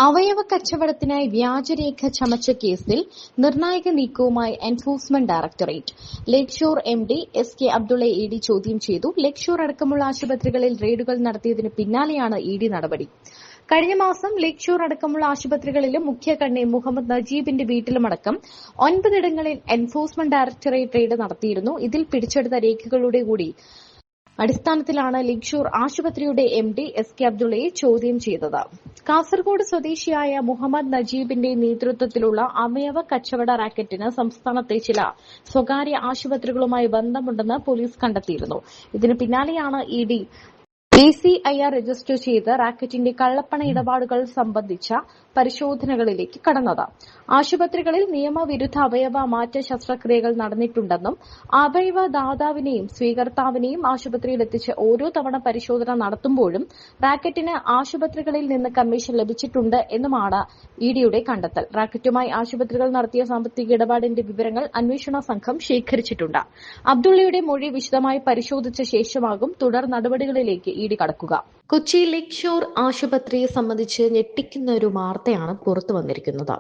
അവയവ കച്ചവടത്തിനായി വ്യാജരേഖ ചമച്ച കേസിൽ നിർണായക നീക്കവുമായി Enforcement Directorate. Lake shore MD S K. അബ്ദുള്ളയെ ഇഡി ചോദ്യം ചെയ്തു. ലേക്ക് ഷോർ അടക്കമുള്ള ആശുപത്രികളിൽ റെയ്ഡുകൾ നടത്തിയതിന് പിന്നാലെയാണ് ഇഡി നടപടി. കഴിഞ്ഞ മാസം ലേക്ക് ഷോർ അടക്കമുള്ള ആശുപത്രികളിലും മുഖ്യകണ്ണി മുഹമ്മദ് നജീബിന്റെ വീട്ടിലുമടക്കം 9 ഇടങ്ങളിൽ എൻഫോഴ്സ്മെന്റ് ഡയറക്ടറേറ്റ് റെയ്ഡ് നടത്തിയിരുന്നു. ഇതിൽ പിടിച്ചെടുത്ത രേഖകളുടെ കൂടി അടിസ്ഥാനത്തിലാണ് ലേക്ക് ഷോർ ആശുപത്രിയുടെ എംഡി എസ്.കെ. അബ്ദുള്ളയെ ചോദ്യം ചെയ്തത്. കാസർഗോഡ് സ്വദേശിയായ മുഹമ്മദ് നജീബിന്റെ നേതൃത്വത്തിലുള്ള അവയവ കച്ചവട റാക്കറ്റിന് സംസ്ഥാനത്തെ ചില സ്വകാര്യ ആശുപത്രികളുമായി ബന്ധമുണ്ടെന്ന് പോലീസ് കണ്ടെത്തിയിരുന്നു. ഇതിന് പിന്നാലെയാണ് ഇഡി ACIR രജിസ്റ്റർ ചെയ്ത് റാക്കറ്റിന്റെ കള്ളപ്പണ ഇടപാടുകൾ സംബന്ധിച്ച പരിശോധനകളിലേക്ക് കടന്നത്. ആശുപത്രികളിൽ നിയമവിരുദ്ധ അവയവ മാറ്റ ശസ്ത്രക്രിയകൾ നടന്നിട്ടുണ്ടെന്നും അവയവ ദാതാവിനെയും സ്വീകർത്താവിനെയും ആശുപത്രിയിൽ എത്തിച്ച് ഓരോ തവണ പരിശോധന നടത്തുമ്പോഴും റാക്കറ്റിന് ആശുപത്രികളിൽ നിന്ന് കമ്മീഷൻ ലഭിച്ചിട്ടുണ്ട് എന്നുമാണ് ഇഡിയുടെ കണ്ടെത്തൽ. റാക്കറ്റുമായി ആശുപത്രികൾ നടത്തിയ സാമ്പത്തിക ഇടപാടിന്റെ വിവരങ്ങൾ അന്വേഷണ സംഘം ശേഖരിച്ചിട്ടുണ്ട്. അബ്ദുള്ളയുടെ മൊഴി വിശദമായി പരിശോധിച്ച ശേഷമാകും തുടർ നടപടികളിലേക്ക് ഇഡി കടക്കുക. കൊച്ചി ലേക്ക് ഷോർ ആശുപത്രിയെ സംബന്ധിച്ച് ഞെട്ടിക്കുന്ന ഒരു വാർത്തയാണ് പുറത്തു വന്നിരിക്കുന്നത്.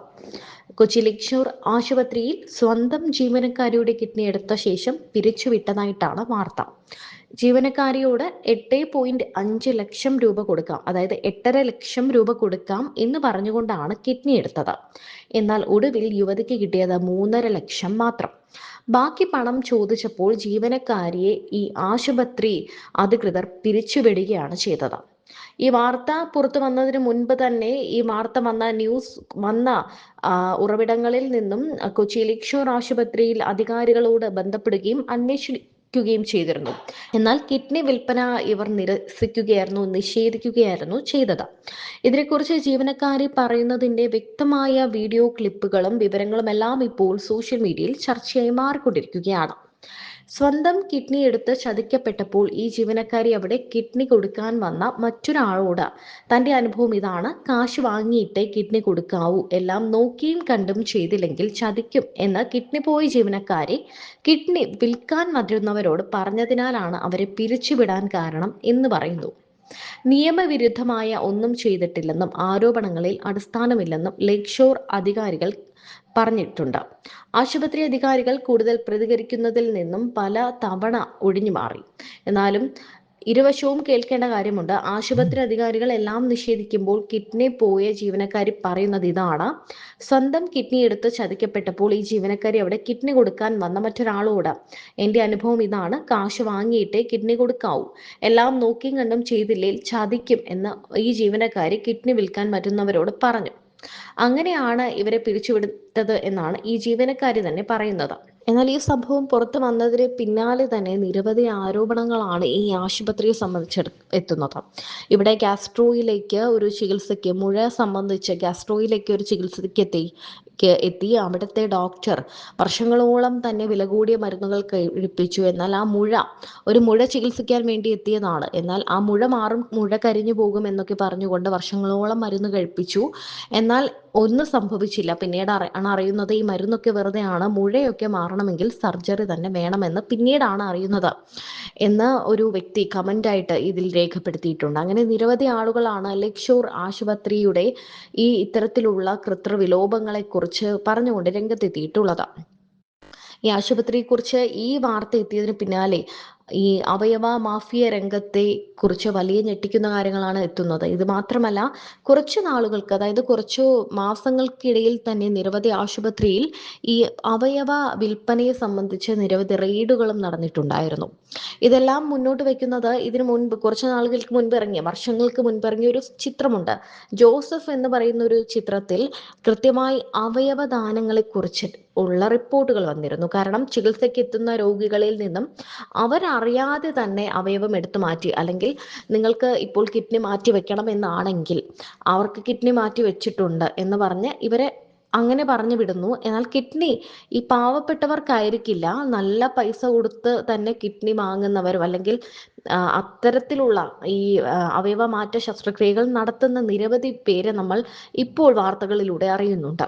കൊച്ചി ലേക്ക് ഷോർ ആശുപത്രിയിൽ സ്വന്തം ജീവനക്കാരിയുടെ കിഡ്നി എടുത്ത ശേഷം പിരിച്ചുവിട്ടതായിട്ടാണ് വാർത്ത. ജീവനക്കാരിയോട് 8.5 ലക്ഷം രൂപ കൊടുക്കാം, അതായത് 8.5 ലക്ഷം രൂപ കൊടുക്കാം എന്ന് പറഞ്ഞുകൊണ്ടാണ് കിഡ്നി എടുത്തത്. എന്നാൽ ഒടുവിൽ യുവതിക്ക് കിട്ടിയത് 3.5 ലക്ഷം മാത്രം. ബാക്കി പണം ചോദിച്ചപ്പോൾ ജീവനക്കാരിയെ ഈ ആശുപത്രി അധികൃതർ പിരിച്ചുവിടുകയാണ് ചെയ്തത്. ഈ വാർത്ത പുറത്തു വന്നതിന് മുൻപ് തന്നെ ഈ വാർത്ത വന്ന ഉറവിടങ്ങളിൽ നിന്നും കൊച്ചി ലേക്ക് ഷോർ ആശുപത്രിയിൽ അധികാരികളോട് ബന്ധപ്പെടുകയും അന്വേഷിക്കുകയും ചെയ്തിരുന്നു. എന്നാൽ കിഡ്നി വിൽപ്പന ഇവർ നിഷേധിക്കുകയായിരുന്നു ചെയ്തത്. ഇതിനെക്കുറിച്ച് ജീവനക്കാരി പറയുന്നതിന്റെ വ്യക്തമായ വീഡിയോ ക്ലിപ്പുകളും വിവരങ്ങളും എല്ലാം ഇപ്പോൾ സോഷ്യൽ മീഡിയയിൽ ചർച്ചയായി മാറിക്കൊണ്ടിരിക്കുകയാണ്. സ്വന്തം കിഡ്നി എടുത്ത് ചതിക്കപ്പെട്ടപ്പോൾ ഈ ജീവനക്കാരി അവിടെ കിഡ്നി കൊടുക്കാൻ വന്ന മറ്റൊരാളോട് തന്റെ അനുഭവം ഇതാണ്: കാശ് വാങ്ങിയിട്ടേ കിഡ്നി കൊടുക്കാവൂ, എല്ലാം നോക്കിയും കണ്ടും ചെയ്തില്ലെങ്കിൽ ചതിക്കും എന്ന് കിഡ്നി പോയ ജീവനക്കാരി കിഡ്നി വിൽക്കാൻ വരുന്നവരോട് പറഞ്ഞതിനാലാണ് അവരെ പിരിച്ചുവിടാൻ കാരണം എന്ന് പറയുന്നു. നിയമവിരുദ്ധമായ ഒന്നും ചെയ്തിട്ടില്ലെന്നും ആരോപണങ്ങളിൽ അടിസ്ഥാനമില്ലെന്നും ലേക്ക് ഷോർ അധികാരികൾ പറഞ്ഞിട്ടുണ്ട്. ആശുപത്രി അധികാരികൾ കൂടുതൽ പ്രതികരിക്കുന്നതിൽ നിന്നും പല തവണ ഒഴിഞ്ഞു മാറി. എന്നാലും ഇരുവശവും കേൾക്കേണ്ട കാര്യമുണ്ട്. ആശുപത്രി അധികാരികൾ എല്ലാം നിഷേധിക്കുമ്പോൾ കിഡ്നി പോയ ജീവനക്കാരി പറയുന്നത് ഇതാണ്: സ്വന്തം കിഡ്നി എടുത്ത് ചതിക്കപ്പെട്ടപ്പോൾ ഈ ജീവനക്കാരി അവിടെ കിഡ്നി കൊടുക്കാൻ വന്ന മറ്റൊരാളോട് എന്റെ അനുഭവം ഇതാണ്, കാശ് വാങ്ങിയിട്ടേ കിഡ്നി കൊടുക്കാവൂ, എല്ലാം നോക്കിയും കണ്ടും ചെയ്തില്ലെങ്കിൽ ചതിക്കും എന്ന് ഈ ജീവനക്കാരി കിഡ്നി വിൽക്കാൻ വരുന്നവരോട് പറഞ്ഞു. അങ്ങനെയാണ് ഇവരെ പിരിച്ചുവിട്ടത് എന്നാണ് ഈ ജീവനക്കാരി തന്നെ പറയുന്നത്. എന്നാൽ ഈ സംഭവം പുറത്തു വന്നതിന് പിന്നാലെ തന്നെ നിരവധി ആരോപണങ്ങളാണ് ഈ ആശുപത്രിയെ സംബന്ധിച്ച് എത്തുന്നത്. ഇവിടെ ഗാസ്ട്രോയിലേക്ക് ഒരു ചികിത്സയ്ക്ക് മുഴ സംബന്ധിച്ച് ഗാസ്ട്രോയിലേക്ക് ഒരു ചികിത്സയ്ക്ക് എത്തി അവിടുത്തെ ഡോക്ടർ വർഷങ്ങളോളം തന്നെ വില കൂടിയ മരുന്നുകൾ കഴിപ്പിച്ചു. എന്നാൽ ആ മുഴ ചികിത്സിക്കാൻ വേണ്ടി എത്തിയതാണ്. എന്നാൽ ആ മുഴ മാറും, മുഴ കരിഞ്ഞു പോകും എന്നൊക്കെ പറഞ്ഞുകൊണ്ട് വർഷങ്ങളോളം മരുന്ന് കഴിപ്പിച്ചു. എന്നാൽ ഒന്നും സംഭവിച്ചില്ല. പിന്നീട് അറിയുന്നത് ഈ മരുന്നൊക്കെ വെറുതെയാണ്, മുഴയൊക്കെ മാറണമെങ്കിൽ സർജറി തന്നെ വേണമെന്ന് പിന്നീടാണ് അറിയുന്നത് എന്ന് ഒരു വ്യക്തി കമന്റായിട്ട് ഇതിൽ രേഖപ്പെടുത്തിയിട്ടുണ്ട്. അങ്ങനെ നിരവധി ആളുകളാണ് ലേക്ക് ഷോർ ആശുപത്രിയുടെ ഈ ഇത്തരത്തിലുള്ള കൃത്രിവിലോപങ്ങളെ കുറിച്ച് പറഞ്ഞുകൊണ്ട് രംഗത്തെത്തിയിട്ടുള്ളത്. ഈ ആശുപത്രിയെക്കുറിച്ച് ഈ വാർത്ത എത്തിയതിന് പിന്നാലെ ഈ അവയവ മാഫിയ രംഗത്തെ കുറിച്ച് വലിയ ഞെട്ടിക്കുന്ന കാര്യങ്ങളാണ് എത്തുന്നത്. ഇത് മാത്രമല്ല, കുറച്ചു നാളുകൾക്ക്, അതായത് കുറച്ചു മാസങ്ങൾക്കിടയിൽ തന്നെ നിരവധി ആശുപത്രിയിൽ ഈ അവയവ വിൽപ്പനയെ സംബന്ധിച്ച് നിരവധി റെയ്ഡുകളും നടന്നിട്ടുണ്ടായിരുന്നു. ഇതെല്ലാം മുന്നോട്ട് വെക്കുന്നത് ഇതിനു മുൻപ് കുറച്ചു നാളുകൾക്ക് മുൻപ് വർഷങ്ങൾക്ക് മുൻപ് ഇറങ്ങിയ ഒരു ചിത്രമുണ്ട്. ജോസഫ് എന്ന് പറയുന്ന ഒരു ചിത്രത്തിൽ കൃത്യമായി അവയവദാനങ്ങളെ കുറിച്ച് ഉള്ള റിപ്പോർട്ടുകൾ വന്നിരുന്നു. കാരണം ചികിത്സയ്ക്ക് എത്തുന്ന രോഗികളിൽ നിന്നും അവരറിയാതെ തന്നെ അവയവം എടുത്തു മാറ്റി, അല്ലെങ്കിൽ നിങ്ങൾക്ക് ഇപ്പോൾ കിഡ്നി മാറ്റി വെക്കണം എന്നാണെങ്കിൽ അവർക്ക് കിഡ്നി മാറ്റി വെച്ചിട്ടുണ്ട് എന്ന് പറഞ്ഞ് ഇവരെ അങ്ങനെ പറഞ്ഞു വിടുന്നു. എന്നാൽ കിഡ്നി ഈ പാവപ്പെട്ടവർക്കായിരിക്കില്ല, നല്ല പൈസ കൊടുത്ത് തന്നെ കിഡ്നി വാങ്ങുന്നവരും അല്ലെങ്കിൽ അത്തരത്തിലുള്ള ഈ അവയവ മാറ്റ ശസ്ത്രക്രിയകൾ നടത്തുന്ന നിരവധി പേരെ നമ്മൾ ഇപ്പോൾ വാർത്തകളിലൂടെ അറിയുന്നുണ്ട്.